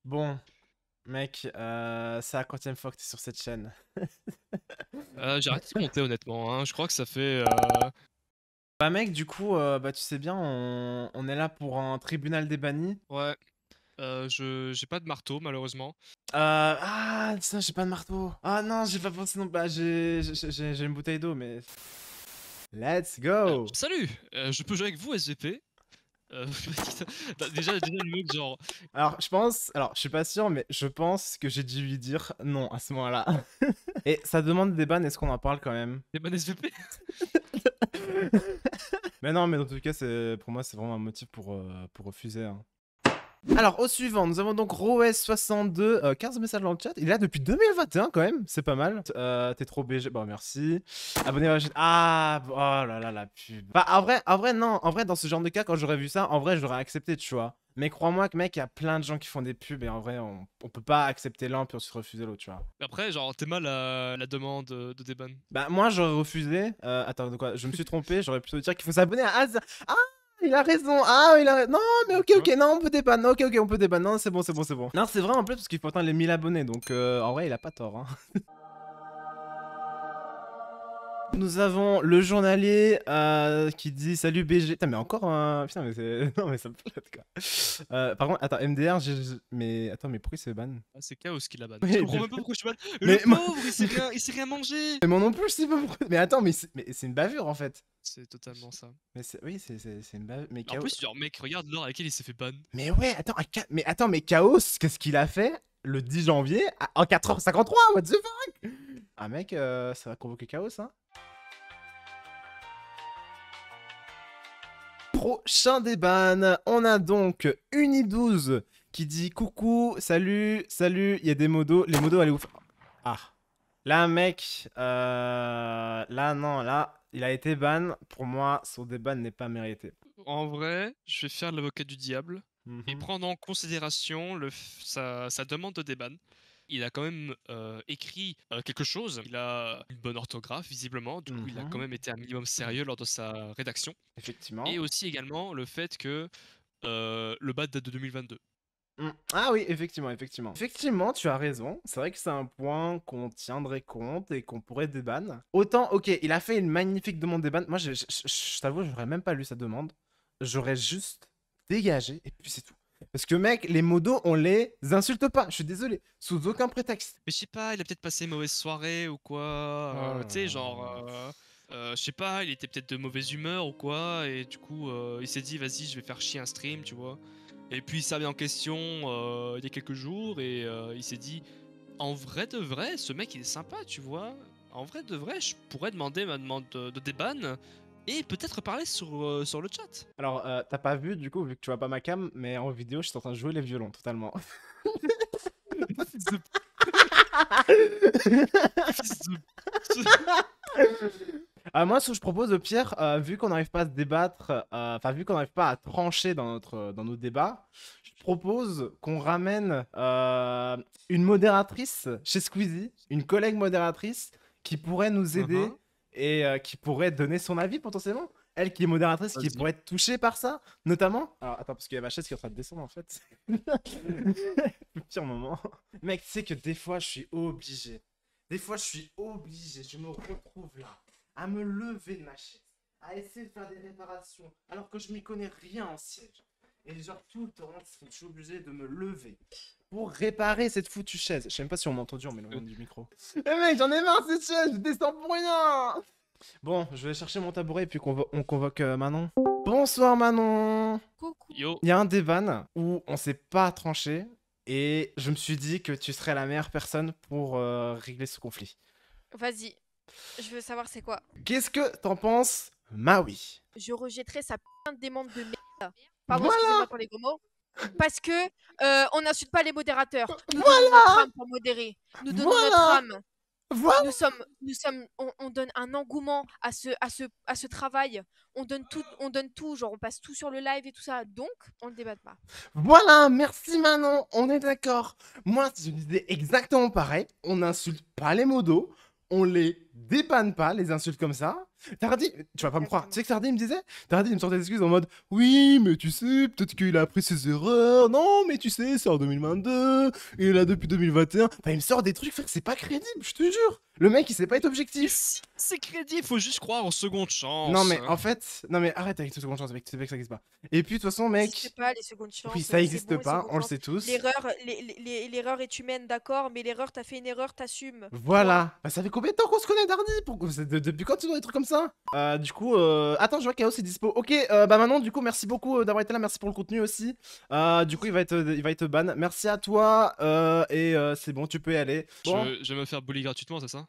Bon, mec, c'est la quantième fois que t'es sur cette chaîne. J'ai arrêté de compter honnêtement, hein. Je crois que ça fait, Bah mec, du coup, bah tu sais bien, on est là pour un tribunal des bannis. ouais, je j'ai pas de marteau malheureusement. Ah, ça, j'ai pas de marteau. Ah non, j'ai pas pensé non. Bah j'ai une bouteille d'eau, mais let's go. Salut! Je peux jouer avec vous SVP? Déjà le mec genre Alors je suis pas sûr, mais je pense que j'ai dû lui dire non à ce moment-là. Et ça demande des bannes, est-ce qu'on en parle quand même? «Les ban SVP?» Mais non, mais dans tout cas, pour moi, c'est vraiment un motif pour refuser, hein. Alors, au suivant, nous avons donc Roes62, 15 messages dans le chat. Il est là depuis 2021 quand même, c'est pas mal. T'es trop BG, bon merci. Abonnez à la chaîne. Ah, oh là là, la pub. Bah, en vrai, non. En vrai, dans ce genre de cas, quand j'aurais vu ça, en vrai, j'aurais accepté, tu vois. Mais crois-moi que, mec, il y a plein de gens qui font des pubs et en vrai, on peut pas accepter l'un puis ensuite refuser l'autre, tu vois. Après genre tu mal la demande, de déban. Bah, moi, j'aurais refusé. Attends, de quoi? Je me suis trompé, j'aurais plutôt dire qu'il faut s'abonner à Az. Ah! Il a raison. Ah, il a raison. Non, mais ok, Tu ok. vois? Non, on peut dépanner. Ok, ok, on peut dépanner. Non, c'est bon, c'est bon, c'est bon. Non, c'est vrai en plus parce qu'il faut atteindre les 1000 abonnés. Donc, en vrai, il a pas tort. Hein. Nous avons le journalier qui dit salut BG. Putain, mais encore un. Putain, mais c'est. Non, mais ça me flotte quoi. Par contre, attends, MDR, mais attends, mais pourquoi il se ban? Ah c'est Chaos qui la ban. Je Oui, comprends même pas pourquoi je ban. Le mais moi... pauvre il sait rien manger! mais moi non plus, je sais pas pourquoi. Mais attends, mais c'est une bavure en fait. C'est totalement ça. Mais oui, c'est une bavure. Mais En KO. plus genre mec regarde l'heure à laquelle il s'est fait ban. Mais ouais, attends, mais Chaos, qu'est-ce qu'il a fait le 10 janvier en 4h53? What the fuck? Ah mec, ça va convoquer Chaos, hein. Prochain déban, on a donc Uni12 qui dit coucou, salut, salut, il y a des modos, les modos allez vous faire... Ah, là mec, là non, là, il a été ban, pour moi, son déban n'est pas mérité. En vrai, je vais faire l'avocat du diable et Mhm. prendre en considération sa demande de déban. Il a quand même écrit quelque chose. Il a une bonne orthographe, visiblement. Du coup, il a quand Mhm. même été un minimum sérieux lors de sa rédaction. Effectivement. Et aussi également le fait que le bad date de 2022. Ah oui, effectivement, effectivement. Effectivement, tu as raison. C'est vrai que c'est un point qu'on tiendrait compte et qu'on pourrait déban. Autant, ok, il a fait une magnifique demande déban. Moi, je t'avoue, j'aurais même pas lu sa demande. J'aurais juste dégagé et puis c'est tout. Parce que mec, les modos, on les insulte pas. Je suis désolé. Sous aucun prétexte. Mais je sais pas, il a peut-être passé une mauvaise soirée ou quoi. Oh là Tu sais, là. genre, je sais pas, il était peut-être de mauvaise humeur ou quoi. Et du coup, il s'est dit, vas-y, je vais faire chier un stream, tu vois. Et puis, il s'est mis en question il y a quelques jours. Et il s'est dit, en vrai de vrai, ce mec, il est sympa, tu vois. En vrai de vrai, je pourrais demander ma demande de déban. Et peut-être parler sur le chat. Alors, t'as pas vu du coup, vu que tu vois pas ma cam, mais en vidéo, je suis en train de jouer les violons totalement. Fils de... Fils de... Moi, ce que je propose au pire, vu qu'on n'arrive pas à se débattre, enfin, vu qu'on n'arrive pas à trancher dans nos débats, je propose qu'on ramène une modératrice chez Squeezie, une collègue modératrice qui pourrait nous aider Uhum. et qui pourrait donner son avis potentiellement. Elle qui est modératrice, qui Vas-y. pourrait être touchée par ça, notamment. Alors, attends, parce qu'il y a ma chaise qui est en train de descendre en fait. Le pire moment. Mec, tu sais que des fois, je suis obligé. Des fois, je suis obligé. Je me retrouve là à me lever de ma chaise, à essayer de faire des réparations, alors que je m'y connais rien en siège. Et genre tout le temps, je suis obligé de me lever pour réparer cette foutue chaise. Je sais même pas si on m'a entendu en m'éloignant du micro. Eh mec, j'en ai marre cette chaise, je descends pour rien. Bon, je vais chercher mon tabouret et puis on convoque Manon. Bonsoir Manon. Coucou. Yo. Il y a un déban où on s'est pas tranché et je me suis dit que tu serais la meilleure personne pour régler ce conflit. Vas-y. Je veux savoir c'est quoi. Qu'est-ce que t'en penses, Maui? Je rejetterai sa putain de démon de merde. Pardon, Voilà. excusez-moi pour les gros mots. Parce que on n'insulte pas les modérateurs. Nous donnons notre Voilà. âme pour modérer. Nous donnons notre Voilà. âme. Voilà. On donne un engouement à ce travail. On donne tout, genre on passe tout sur le live et tout ça. Donc, on ne débatte pas. Voilà, merci Manon, on est d'accord. Moi, je disais exactement pareil. On n'insulte pas les modos, on les dépannes pas les insultes comme ça. Tardy, tu vas pas me croire. Exactement. Tu sais que Tardy il me disait? Tardy il me sortait des excuses en mode oui, mais tu sais, peut-être qu'il a appris ses erreurs. Non, mais tu sais, c'est en 2022. Il est là depuis 2021. Enfin, il me sort des trucs, frère, c'est pas crédible, je te jure. Le mec, il sait pas être Mais objectif. si, c'est crédible, faut juste croire en seconde chance. Non, mais en fait, non, mais arrête avec cette seconde chance, mec, tu sais bien que ça existe pas. Et puis, de toute façon, Ça mec, n'existe pas les secondes chances. oui, ça C'est existe bon, les pas, secondes on le chances. sait tous. L'erreur est humaine, d'accord, mais l'erreur, t'as fait une erreur, t'assumes. Voilà. Bah, ça fait combien de temps qu'on se connaît, Dardy? Depuis quand tu dois des trucs comme ça? Du coup, attends, je vois Chaos est dispo. Ok, bah maintenant, du coup, merci beaucoup d'avoir été là. Merci pour le contenu aussi. Du coup, il va être ban. Merci à toi. C'est bon, tu peux y aller. Bon. Je vais me faire bully gratuitement, c'est ça?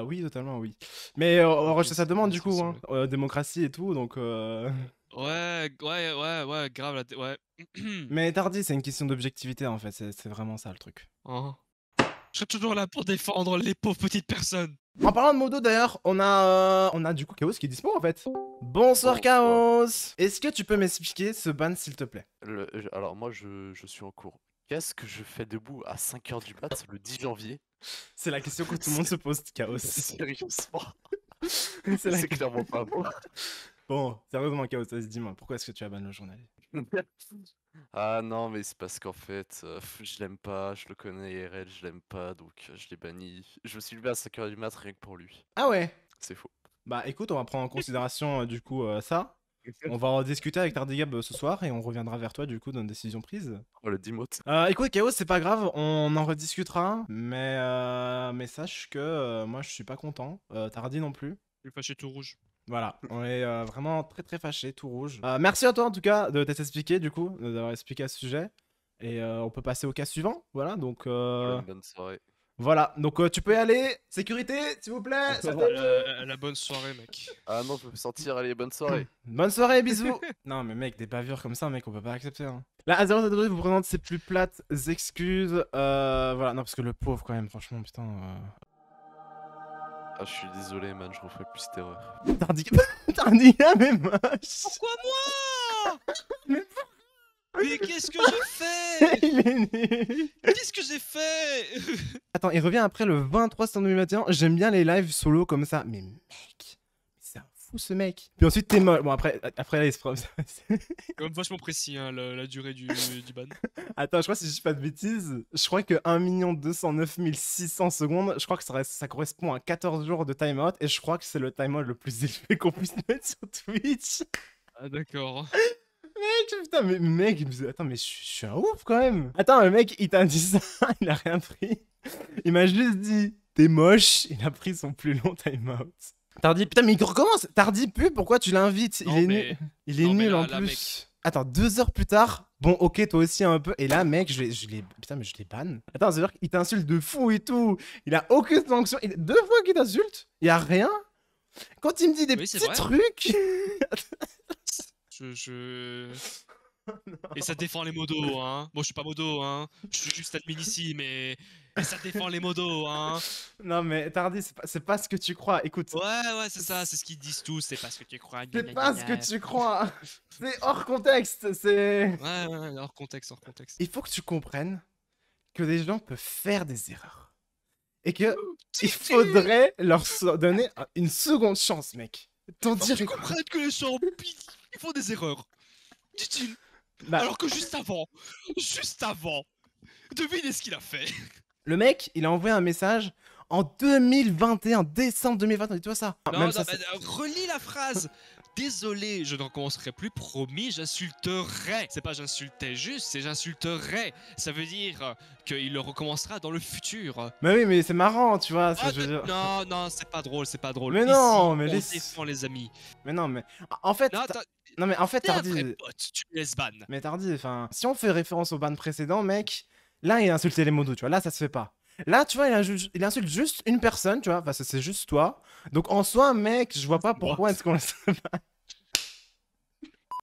Oui, totalement, oui. Mais enregistrer sa demande, du coup, hein. Démocratie et tout, donc. Ouais, grave, ouais. Mais Dardy, c'est une question d'objectivité, en fait. C'est vraiment ça, le truc. Hein. Je serai toujours là pour défendre les pauvres petites personnes. En parlant de modo d'ailleurs, on a du coup Chaos qui est dispo en fait. Bonsoir Chaos. Est-ce que tu peux m'expliquer ce ban s'il te plaît? Alors moi je suis en cours. Qu'est-ce que je fais debout à 5h du mat le 10 janvier? C'est la question que tout le monde se pose, Chaos. Sérieusement. C'est la- C'est clairement pas moi. Bon, sérieusement Chaos, vas-y dis-moi, pourquoi est-ce que tu as ban le journal? Ah non mais c'est parce qu'en fait je l'aime pas, je le connais IRL, je l'aime pas donc je l'ai banni. Je me suis levé à 5h du mat rien que pour lui. Ah ouais? C'est faux. Bah écoute, on va prendre en considération du coup ça. On va en discuter avec Tardigab ce soir et on reviendra vers toi du coup d'une décision prise. Oh le demote. Écoute Chaos, c'est pas grave, on en rediscutera. Mais sache que moi je suis pas content. Tardy non plus. Je suis fâché tout rouge. Voilà, on est vraiment très très fâchés, tout rouge. Merci à toi en tout cas de t'être expliqué du coup, d'avoir expliqué à ce sujet. Et on peut passer au cas suivant, voilà, donc Bonne soirée. voilà, donc tu peux y aller. Sécurité, s'il vous plaît. La bonne soirée, mec. Ah non je peux sortir, allez bonne soirée. Bonne soirée, bisous. Non mais mec, des bavures comme ça, mec, on peut pas accepter. Hein. Là, Azero Zadori vous présente ses plus plates excuses. Voilà, non parce que le pauvre quand même, franchement, putain. Ah je suis désolé man, je referai plus cette erreur. Tardiga mais moche. Pourquoi moi? Mais Mais qu'est-ce que j'ai fait? Il est nul. Qu'est-ce que j'ai fait? Attends, il revient après le 23 septembre 2021. J'aime bien les lives solo comme ça. Mais mec, c'est un fou ce mec. Puis ensuite, t'es moche. Bon, après là, il se prend. Quand même vachement précis, hein, la durée du ban. Attends, je crois, si je dis pas de bêtises, je crois que 1 209 600 secondes, je crois que ça correspond à 14 jours de timeout. Et je crois que c'est le timeout le plus élevé qu'on puisse mettre sur Twitch. Ah, d'accord. Mec, putain, mais mec, attends, mais je suis un ouf quand même. Attends, le mec, il t'a dit ça, il a rien pris. Il m'a juste dit, t'es moche, il a pris son plus long timeout. Tardy, putain, mais il recommence. Tardy, pub, pourquoi tu l'invites? Il est nul. Il est non, mais nul en là, plus. mec. Attends, 2 heures plus tard. Bon, ok, toi aussi un peu. Et là, mec, je l'ai. Putain, mais je l'ai ban. Attends, c'est-à-dire qu'il t'insulte de fou et tout. Il a aucune sanction. 2 fois qu'il t'insulte. Il y a rien. Quand il me dit des Oui, c'est petits vrai. trucs. Et ça défend les modos, hein. Bon, je suis pas modo, hein. Je suis juste admin ici, mais. Et ça défend les modos, hein. Non, mais Tardy, c'est pas ce que tu crois. Écoute. Ouais, c'est ça, c'est ce qu'ils disent tous, c'est pas ce que tu crois. C'est pas ce que tu crois. C'est hors contexte. C'est. Ouais, hors contexte. Il faut que tu comprennes que des gens peuvent faire des erreurs. Et que il faudrait leur donner une seconde chance, mec. T'en Tu dirais comprends que les gens, ils font des erreurs. Dit-il. Bah, Alors que juste avant, devinez ce qu'il a fait. le mec, il a envoyé un message en 2021, décembre 2021, dis-toi ça. Non, Ça, relis la phrase. Désolé, je ne recommencerai plus, promis, j'insulterai. C'est pas j'insultais juste, c'est j'insulterai. Ça veut dire qu'il le recommencera dans le futur. Mais oui, mais c'est marrant, tu vois. Je veux dire... Non, c'est pas drôle. Mais Ici, non, mais on laisse... défend les amis. Mais non, mais en fait... Non, mais en fait, t'es un Tardy... vrai pote, tu me laisses ban. Mais Tardy, enfin... Si on fait référence au ban précédent, mec... Là, il a insulté les modos, tu vois. Là, ça se fait pas. Là, tu vois, il insulte juste une personne, tu vois, parce que c'est juste toi. Donc, en soi, mec, je vois pas pourquoi est-ce qu'on le pas.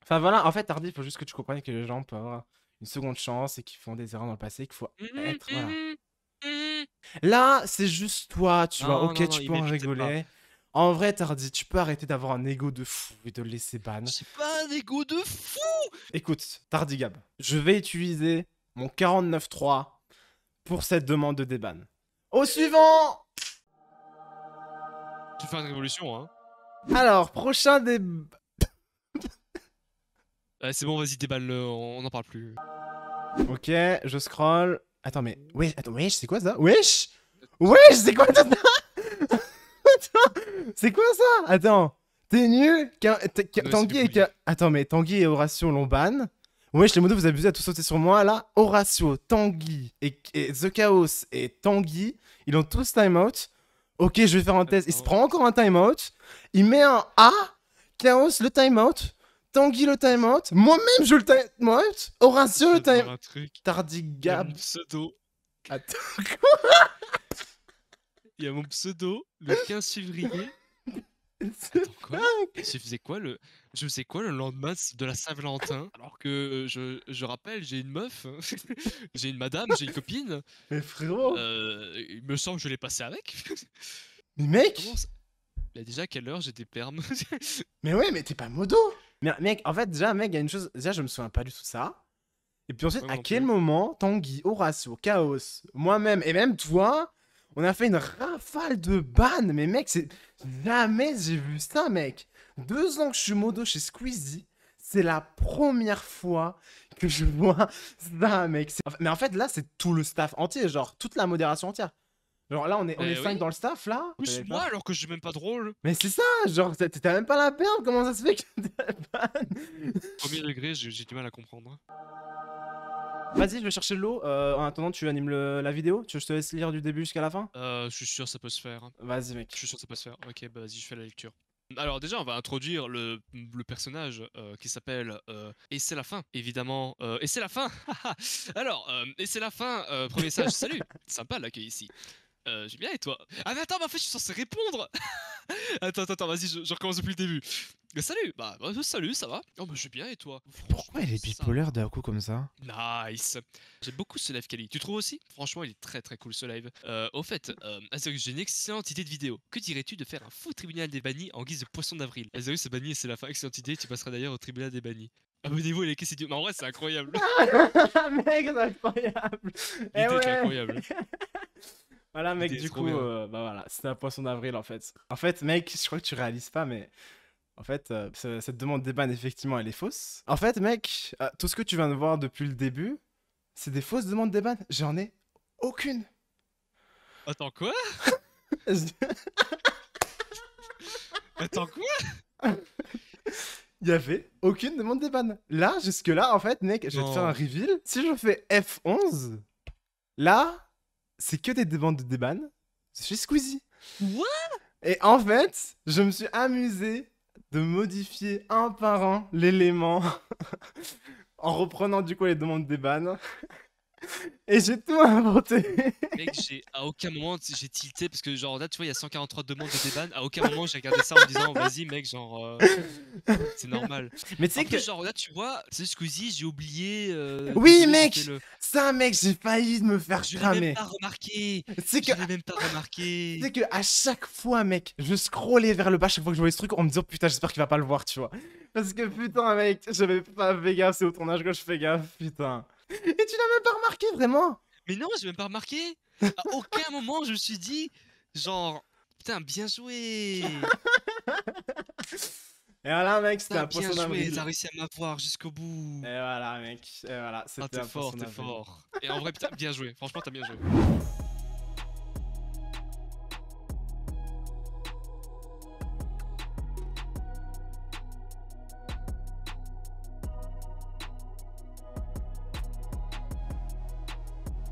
Enfin, voilà, en fait, Tardy, il faut juste que tu comprennes que les gens peuvent avoir une seconde chance et qu'ils font des erreurs dans le passé, qu'il faut être, voilà. Là, c'est juste toi, tu vois, ok, tu peux en rigoler. En vrai, Tardy, tu peux arrêter d'avoir un ego de fou et de le laisser ban. J'ai pas un ego de fou. Écoute, Tardy Gab, je vais utiliser mon 49.3 pour cette demande de déban. Au suivant! Tu fais une révolution, hein. Alors, prochain des... C'est bon, vas-y, déballe-le, on n'en parle plus. Ok, je scroll. Attends, mais... Wesh, attends, wesh, c'est quoi ça? Wesh! Wesh, c'est quoi ça? Attends, c'est quoi ça? Attends, t'es nul? Tanguy et... Attends, mais Tanguy et Horatio l'ont ban. Wesh, les modos, vous abusez à tout sauter sur moi, là. Horatio, Tanguy et The Chaos et Tanguy, ils ont tous timeout. Ok, je vais faire un test. Il se prend encore un timeout. Il met un A. Chaos, le timeout. Tanguy, le timeout. Moi-même, je le timeout. Horatio, le timeout. Tardigab. Mon pseudo. Attends, Il y a mon pseudo, le 15 février. Attends, quoi? Je faisais quoi le lendemain de la Saint-Valentin? Alors que je rappelle, j'ai une meuf, j'ai une madame, j'ai une copine. mais frérot. Il me semble que je l'ai passé avec. Mais mec. Comment ça... Mais déjà, à quelle heure j'ai des permes? Mais ouais, mais t'es pas modo. Mais mec, en fait, déjà, mec, il y a une chose. Déjà, je me souviens pas du tout de ça. Et puis ensuite, Ouais, à non quel plus. moment Tanguy, Horatio, Chaos, moi-même et même toi, on a fait une rafale de ban. Mais mec, c'est. Jamais j'ai vu ça, mec. 2 ans que je suis modo chez Squeezie. C'est la première fois que je vois ça, mec. Mais en fait, là, c'est tout le staff entier, genre toute la modération entière. Genre là, on est 5 oui. dans le staff, là. Plus moi, alors que je suis même pas drôle. Mais c'est ça, genre, t'as même pas la perle, comment ça se fait que t'as ban? Premier degré, j'ai du mal à comprendre. Vas-y, je vais chercher l'eau. En attendant, tu animes la vidéo. Tu veux que je te laisse lire du début jusqu'à la fin? Je suis sûr que ça peut se faire. Vas-y, mec. Je suis sûr que ça peut se faire. Ok, bah vas-y, je fais la lecture. Alors déjà, on va introduire le personnage qui s'appelle Et c'est la fin, évidemment. Et c'est la fin. Alors, et c'est la fin. Premier message. Salut. Sympa l'accueil ici. J'ai bien et toi? Ah mais attends, mais en fait, je suis censé répondre. Attends, vas-y, je recommence depuis le début. Salut. Bah, salut, ça va? Oh bah je vais bien et toi? Pourquoi il est Ça bipolaire d'un coup comme ça? Nice. J'aime beaucoup ce live Kali. Tu trouves aussi? Franchement, il est très très cool ce live. Au fait, Azerius, j'ai une excellente idée de vidéo. Que dirais-tu de faire un faux tribunal des bannis en guise de poisson d'avril? Azerius est banni et c'est la fin. Excellente idée. Tu passeras d'ailleurs au tribunal des bannis. Abonnez-vous et likez cette vidéo. Mais en vrai, c'est incroyable. Mec, c'est incroyable. Eh L'idée est ouais. incroyable. Voilà, mec, L'idée est du trop coup, bien. bah voilà, c'était un poisson d'avril en fait. En fait, mec, je crois que tu réalises pas, mais en fait, cette demande des bans, effectivement, elle est fausse. En fait, mec, tout ce que tu viens de voir depuis le début, c'est des fausses demandes des bans. J'en ai aucune. Attends, quoi? Attends, quoi? Il y avait aucune demande des bans. Là, jusque-là, en fait, mec, je vais te faire un Non. reveal. Si je fais F11, là, c'est que des demandes de déban. Je suis Squeezie. What? Et en fait, je me suis amusé de modifier un par un l'élément en reprenant du coup les demandes des bans. Et j'ai tout inventé. Mec, à aucun moment j'ai tilté parce que genre là tu vois il y a 143 demandes de déban, à aucun moment j'ai regardé ça en me disant vas-y mec genre c'est normal. Mais tu En sais plus que... genre là tu vois, c'est Squeezie, j'ai oublié Oui, désolé, mec, j'ai fait ça mec, j'ai failli me faire je l'ai cramer. même pas remarqué. C'est que... Je l'ai même pas remarqué. Tu sais que à chaque fois, mec, je scrollais vers le bas chaque fois que je voyais ce truc en me disant putain, j'espère qu'il va pas le voir, tu vois. Parce que putain, mec, j'avais pas fait gaffe, c'est au tournage que je fais gaffe, putain. Et tu l'as même pas remarqué, vraiment? Mais non, j'ai même pas remarqué. À aucun moment je me suis dit genre putain bien joué. Et voilà, mec, c'était Putain, un bien poisson joué, d'avril. t'as réussi à m'avoir jusqu'au bout. Et voilà, mec, et voilà, Ah c'était t'es un fort, poisson t'es d'avril. fort. Et en vrai putain bien joué, franchement t'as bien joué.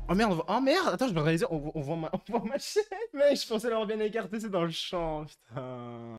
Oh merde, oh merde, attends, je me réalisais, on voit ma chaîne, mec, je pensais l'avoir bien écarté, c'est dans le champ, putain.